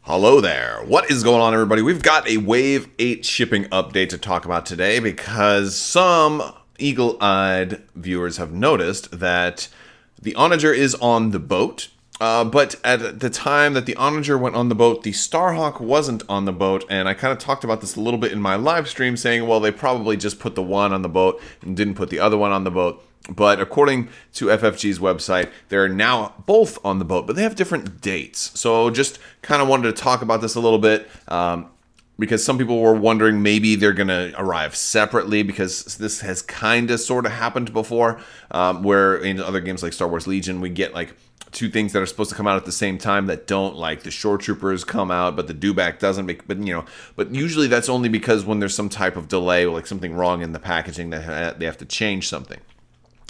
Hello there. What is going on, everybody? We've got a Wave 8 shipping update to talk about today because some eagle-eyed viewers have noticed that the Onager is on the boat, but at the time that the Onager went on the boat, the Starhawk wasn't on the boat, and I kind of talked about this a little bit in my live stream, saying, well, they probably just put the one on the boat and didn't put the other one on the boat. But according to FFG's website, they're now both on the boat, but they have different dates. So just kind of wanted to talk about this a little bit because some people were wondering maybe they're going to arrive separately, because this has kind of sort of happened before, where in other games like Star Wars Legion, we get like two things that are supposed to come out at the same time that don't. Like the Shore Troopers come out, but the dewback doesn't. But usually that's only because when there's some type of delay, like something wrong in the packaging, that they have to change something.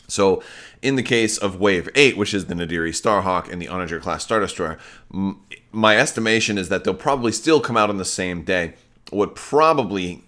So, in the case of Wave 8, which is the Nadiri Starhawk and the Onager class Star Destroyer, my estimation is that they'll probably still come out on the same day. What probably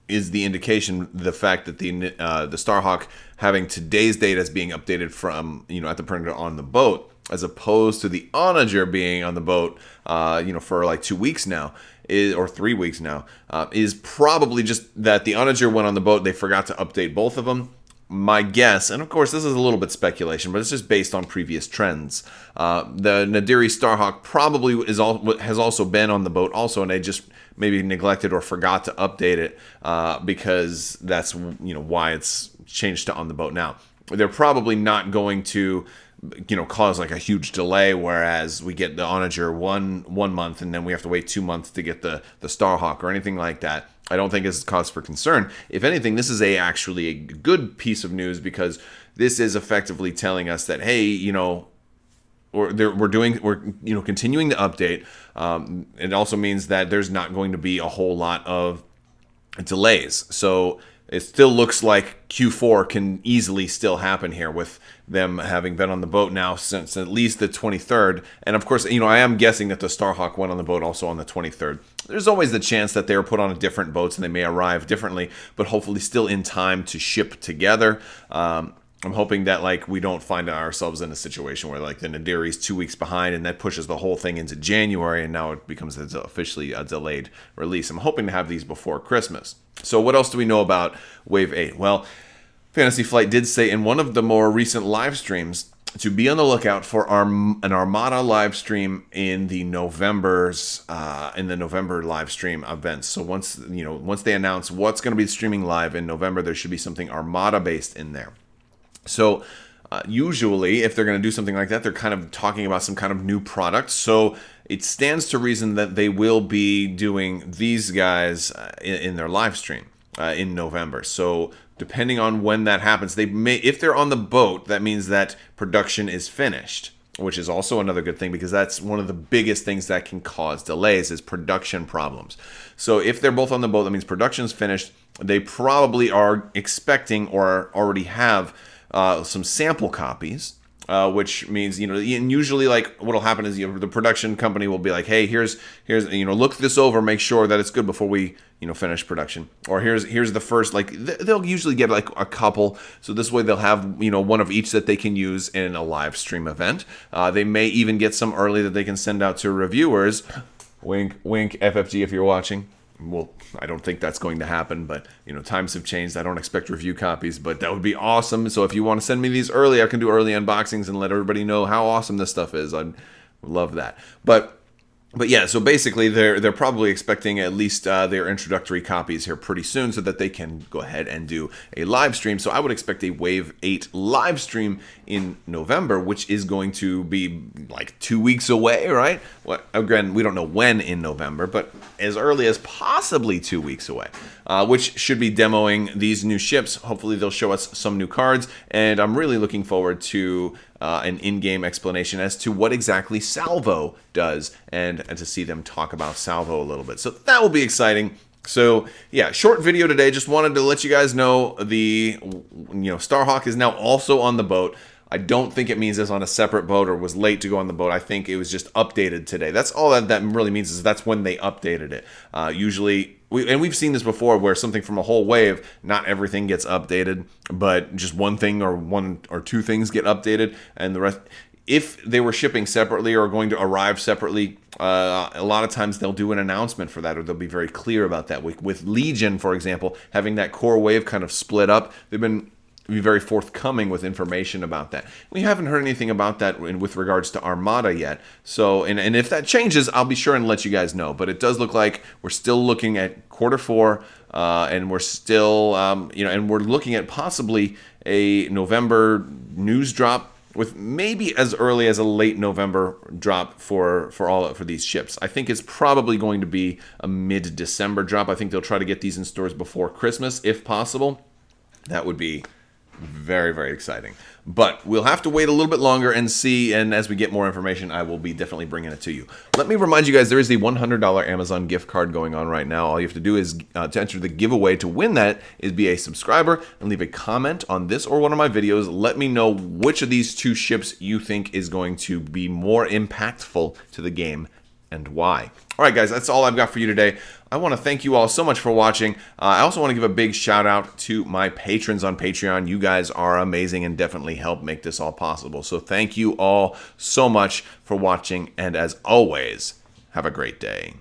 is the indication, the fact that the Starhawk having today's date as being updated from, at the printer on the boat, as opposed to the Onager being on the boat, for like 2 weeks now, or 3 weeks now, is probably just that the Onager went on the boat, they forgot to update both of them. My guess, and of course this is a little bit speculation, but it's just based on previous trends. The Nadiri Starhawk probably has also been on the boat also, and they just maybe neglected or forgot to update it because that's why it's changed to on the boat now. They're probably not going to cause like a huge delay, whereas we get the Onager one month and then we have to wait 2 months to get the Starhawk or anything like that. I don't think is cause for concern. If anything, this is actually a good piece of news, because this is effectively telling us that, hey, we're continuing the update. It also means that there's not going to be a whole lot of delays. So it still looks like Q4 can easily still happen here, with them having been on the boat now since at least the 23rd. And of course, I am guessing that the Starhawk went on the boat also on the 23rd. There's always the chance that they were put on different boats and they may arrive differently, but hopefully still in time to ship together. I'm hoping that we don't find ourselves in a situation where the Nadiri's 2 weeks behind and that pushes the whole thing into January, and now it becomes officially a delayed release. I'm hoping to have these before Christmas. So what else do we know about Wave 8? Well, Fantasy Flight did say in one of the more recent live streams to be on the lookout for an Armada live stream in the November live stream events. So once they announce what's going to be streaming live in November, there should be something Armada based in there. So usually, if they're going to do something like that, they're kind of talking about some kind of new product. So it stands to reason that they will be doing these guys in their live stream in November. So depending on when that happens, they may, if they're on the boat, that means that production is finished, which is also another good thing, because that's one of the biggest things that can cause delays is production problems. So if they're both on the boat, that means production's finished. They probably are expecting or already have some sample copies, which means, and usually what'll happen is the production company will be like, hey, here's look this over, make sure that it's good before we finish production, or here's the first, they'll usually get a couple, so this way they'll have one of each that they can use in a live stream event. They may even get some early that they can send out to reviewers. Wink wink, FFG, if you're watching. Well, I don't think that's going to happen, but times have changed. I don't expect review copies, but that would be awesome. So if you want to send me these early, I can do early unboxings and let everybody know how awesome this stuff is. I'd love that. But yeah, so basically they're probably expecting at least their introductory copies here pretty soon, so that they can go ahead and do a live stream. So I would expect a Wave 8 live stream in November, which is going to be 2 weeks away, right? Well, again, we don't know when in November, but as early as possibly 2 weeks away, which should be demoing these new ships. Hopefully they'll show us some new cards, and I'm really looking forward to an in-game explanation as to what exactly Salvo does, and to see them talk about Salvo a little bit. So that will be exciting. So yeah, short video today. Just wanted to let you guys know the Starhawk is now also on the boat. I don't think it means it's on a separate boat or was late to go on the boat. I think it was just updated today. That's all that really means, is that's when they updated it. Usually, we've seen this before, where something from a whole wave, not everything gets updated, but just one thing or one or two things get updated, and the rest. if they were shipping separately or going to arrive separately, a lot of times they'll do an announcement for that, or they'll be very clear about that. With Legion, for example, having that core wave kind of split up, they've been very forthcoming with information about that. We haven't heard anything about that with regards to Armada yet. So, and if that changes, I'll be sure and let you guys know. But it does look like we're still looking at Q4, and we're still, and we're looking at possibly a November news drop, with maybe as early as a late November drop for these ships. I think it's probably going to be a mid-December drop. I think they'll try to get these in stores before Christmas, if possible. That would be very, very exciting. But we'll have to wait a little bit longer and see, and as we get more information, I will be definitely bringing it to you. Let me remind you guys, there is the $100 Amazon gift card going on right now. All you have to do is, to enter the giveaway to win that, is be a subscriber and leave a comment on this or one of my videos. Let me know which of these two ships you think is going to be more impactful to the game and why. All right, guys, that's all I've got for you today. I want to thank you all so much for watching. I also want to give a big shout out to my patrons on Patreon. You guys are amazing and definitely help make this all possible. So thank you all so much for watching, and as always, have a great day.